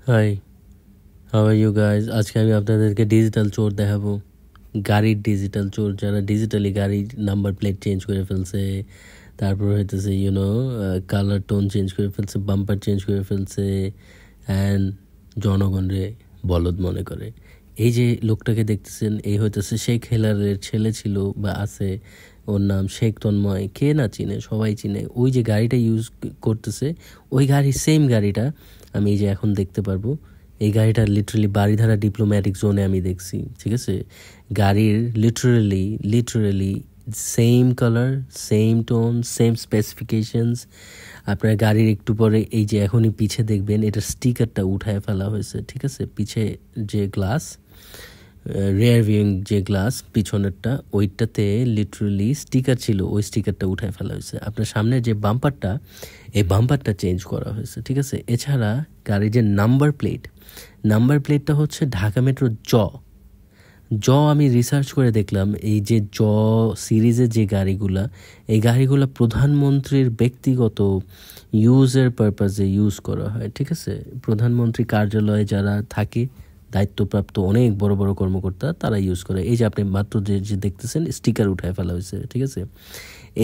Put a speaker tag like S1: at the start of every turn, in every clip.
S1: High, how are you guys? আজকে আমি আপনাদেরকে ডিজিটাল চোর দেখাবো। গাড়ির ডিজিটাল চোর, যারা ডিজিটালি গাড়ির নাম্বার প্লেট চেঞ্জ করে ফেলছে, তারপর হইতেছে কালার টোন চেঞ্জ করে ফেলছে, বাম্পার চেঞ্জ করে ফেলছে, অ্যান্ড জনগণরে বলদ মনে করে। এই যে লোকটাকে দেখতেছেন, এই হইতেছে শেখ হেলারের ছেলে ছিল বা আছে, ওর নাম শেখ তন্ময়। কে না চিনে, সবাই চিনে। ওই যে গাড়িটা ইউজ করতেছে, ওই গাড়ির সেম গাড়িটা আমি এই যে এখন দেখতে পারবো। এই গাড়িটা লিটারালি বাড়িধারা ডিপ্লোম্যাটিক জোনে আমি দেখছি, ঠিক আছে? গাড়ির literally same colour, same tone, same specifications. আপনার গাড়ির একটু পরে এই যে এখনই পিছে দেখবেন, এটার স্টিকারটা উঠায় ফেলা হয়েছে, ঠিক আছে? পিছে যে গ্লাস, রিয়ার ভিউইং যে গ্লাস পিছনেরটা, ওইটাতে লিটারালি স্টিকার ছিল, ওই স্টিকারটা উঠায় ফেলা হয়েছে। আপনার সামনে যে বাম্পারটা, এই বাম্পারটা চেঞ্জ করা হয়েছে, ঠিক আছে? এছাড়া গাড়ির যে নাম্বার প্লেটটা হচ্ছে ঢাকা মেট্রো আমি রিসার্চ করে দেখলাম, এই যে সিরিজের যে গাড়িগুলা, এই গাড়িগুলা প্রধানমন্ত্রীর ব্যক্তিগত ইউজের পারপাজে ইউজ করা হয়, ঠিক আছে? প্রধানমন্ত্রী কার্যালয়ে যারা থাকে, দায়িত্বপ্রাপ্ত অনেক বড় বড় কর্মকর্তা, তারা ইউজ করে। এই যে আপনি মাত্র যে দেখতেছেন, স্টিকার উঠায় ফেলা হয়েছে, ঠিক আছে?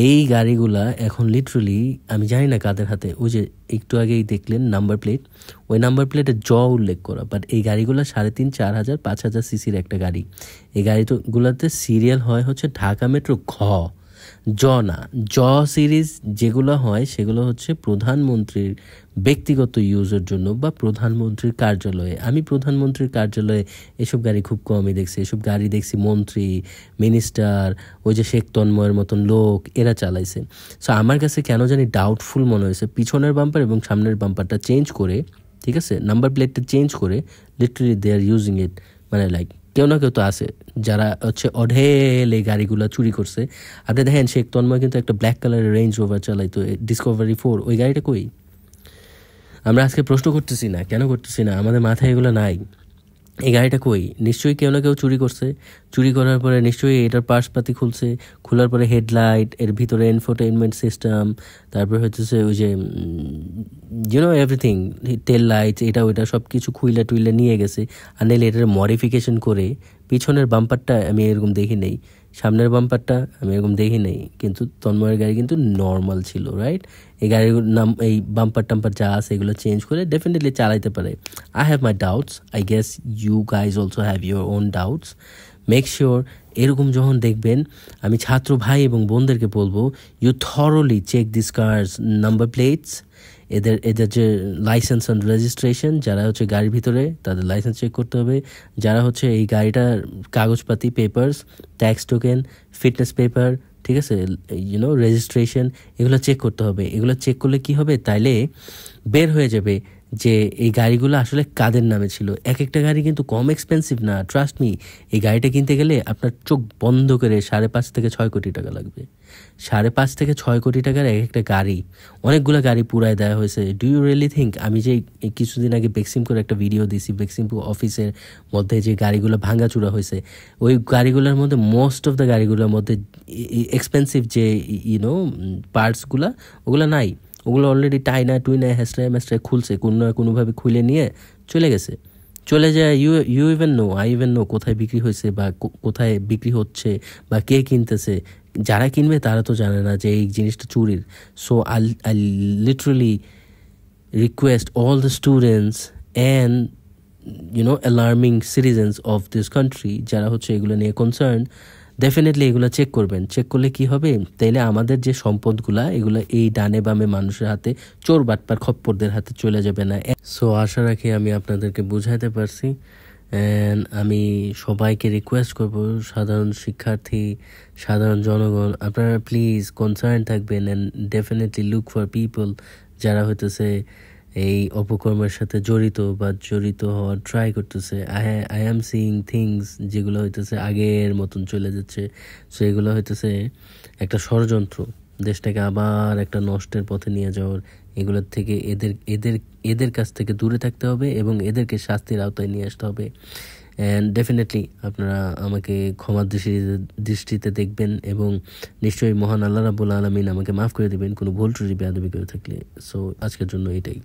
S1: এই গাড়িগুলা এখন লিটারালি আমি জানি না কাদের হাতে। ওই যে একটু আগেই দেখলেন নাম্বার প্লেট, ওই নাম্বার প্লেটে উল্লেখ করা, বাট এই গাড়িগুলো 3,500, 4,000, 5,000 সিসির একটা গাড়ি। এই গাড়িগুলোতে সিরিয়াল হয় হচ্ছে ঢাকা মেট্রো না সিরিজ যেগুলো হয়, সেগুলো হচ্ছে প্রধানমন্ত্রীর ব্যক্তিগত ইউজের জন্য বা প্রধানমন্ত্রীর কার্যালয়ে। আমি প্রধানমন্ত্রীর কার্যালয়ে এসব গাড়ি খুব কমই দেখছি। এসব গাড়ি দেখছি মন্ত্রী, মিনিস্টার, ওই যে শেখ তন্ময়ের মতন লোক, এরা চালাইছে। সো আমার কাছে কেন জানি ডাউটফুল মনে হয়েছে, পিছনের বাম্পার এবং সামনের বাম্পারটা চেঞ্জ করে, ঠিক আছে, নাম্বার প্লেটটা চেঞ্জ করে literally they are using it. মানে লাইক কেউ না কেউ তো আছে যারা হচ্ছে অঢেল এই গাড়িগুলো চুরি করছে। আপনি দেখেন শেখ তন্ময় কিন্তু একটা ব্ল্যাক কালারের রেঞ্জ রোভার চালাইতো, ডিসকভারি 4। ওই গাড়িটা কই? আমরা আজকে প্রশ্ন করতেছি না, কেন করতেছি না, আমাদের মাথায় এগুলো নাই। এই গাড়িটা কই? নিশ্চয়ই কেউ না কেউ চুরি করছে। চুরি করার পরে নিশ্চয়ই এটার পার্টসপাতি খুলছে। খোলার পরে হেডলাইট, এর ভিতরে এনফোটেইনমেন্ট সিস্টেম, তারপর হচ্ছে ওই যে এভরিথিং, টেল লাইটস, এটা ওইটা সব কিছু খুইলা টুইলা নিয়ে গেছে। আর নাহলে এটার মডিফিকেশন করে পিছনের বাম্পারটা আমি এরকম দেখি নেই, সামনের বাম্পারটা আমি এরকম দেখি নেই, কিন্তু তন্ময়ের গাড়ি কিন্তু নর্মাল ছিল, রাইট? এই গাড়ির নাম, এই বাম্পার টাম্পার যা আছে, এগুলো চেঞ্জ করে ডেফিনেটলি চালাইতে পারে। I have my doubts, I guess you guys also have your own doubts. Make sure এরকম যখন দেখবেন, আমি ছাত্র ভাই এবং বোনদেরকে বলবো, you thoroughly check this car's number plates, এদের যে লাইসেন্স অ্যান্ড রেজিস্ট্রেশন, যারা হচ্ছে গাড়ির ভিতরে, তাদের লাইসেন্স চেক করতে হবে। যারা হচ্ছে এই গাড়িটার কাগজপাতি, papers, tax token, fitness paper, ঠিক আছে, রেজিস্ট্রেশন, এগুলো চেক করতে হবে। এগুলো চেক করলে কি হবে, তাইলে বের হয়ে যাবে যে এই গাড়িগুলো আসলে কাদের নামে ছিল। এক একটা গাড়ি কিন্তু কম এক্সপেন্সিভ না, ট্রাস্ট মি। এই গাড়িটা কিনতে গেলে আপনার চোখ বন্ধ করে 5.5 থেকে 6 কোটি টাকা লাগবে। 5.5 থেকে 6 কোটি টাকার এক একটা গাড়ি, অনেকগুলো গাড়ি পুরায় দেওয়া হয়েছে। Do you really think? আমি যে কিছুদিন আগে বেক্সিমকোর একটা ভিডিও দিছি, বেক্সিমকো অফিসের মধ্যে যে গাড়িগুলো ভাঙাচুরা হয়েছে, ওই গাড়িগুলোর মধ্যে মোস্ট অফ দ্য গাড়িগুলোর মধ্যে এক্সপেন্সিভ যে পার্টসগুলো, ওগুলো নাই। ওগুলো অলরেডি টাইনা টুইনা হ্যাস্টায় খুলছে, কোনো না কোনোভাবে খুলে নিয়ে চলে গেছে। চলে যায়, আই ইভেন নো কোথায় বিক্রি হয়েছে বা কোথায় বিক্রি হচ্ছে বা কে কিনতেছে। যারা কিনবে তারা তো জানে না যে এই জিনিসটা চুরির। So I literally request all the students and alarming citizens of this country, যারা হচ্ছে এগুলো নিয়ে কনসার্ন, ডেফিনেটলি এগুলো চেক করবেন। চেক করলে কি হবে, তাইলে আমাদের যে সম্পদগুলা, এগুলো এই ডানে বামে মানুষের হাতে, চোর বাটপার খপ্পরদের হাতে চলে যাবে না। সো আশা রাখি আমি আপনাদেরকে বুঝাইতে পারছি। অ্যান্ড আমি সবাইকে রিকোয়েস্ট করব, সাধারণ শিক্ষার্থী, সাধারণ জনগণ, আপনারা প্লিজ কনসার্ন থাকবেন and definitely look for people যারা হইতেছে এই অপকর্মের সাথে জড়িত হওয়ার ট্রাই করতেছে। আই অ্যাম সিইং থিংস যেগুলো হইতেছে আগের মতন চলে যাচ্ছে। সো এগুলো হইতেছে একটা ষড়যন্ত্র, দেশটাকে আবার একটা নষ্টের পথে নিয়ে যাওয়ার। এগুলোর থেকে এদের কাছ থেকে দূরে থাকতে হবে এবং এদেরকে শাস্তির আওতায় নিয়ে আসতে হবে। অ্যান্ড ডেফিনেটলি আপনারা আমাকে ক্ষমার দৃষ্টিতে দেখবেন এবং নিশ্চয়ই মহান আল্লাহ রাব্বুল আলামিন আমাকে মাফ করে দেবেন কোনো ভুল ত্রুটি বেয়াদবি করে থাকলে। সো আজকের জন্য এটাই।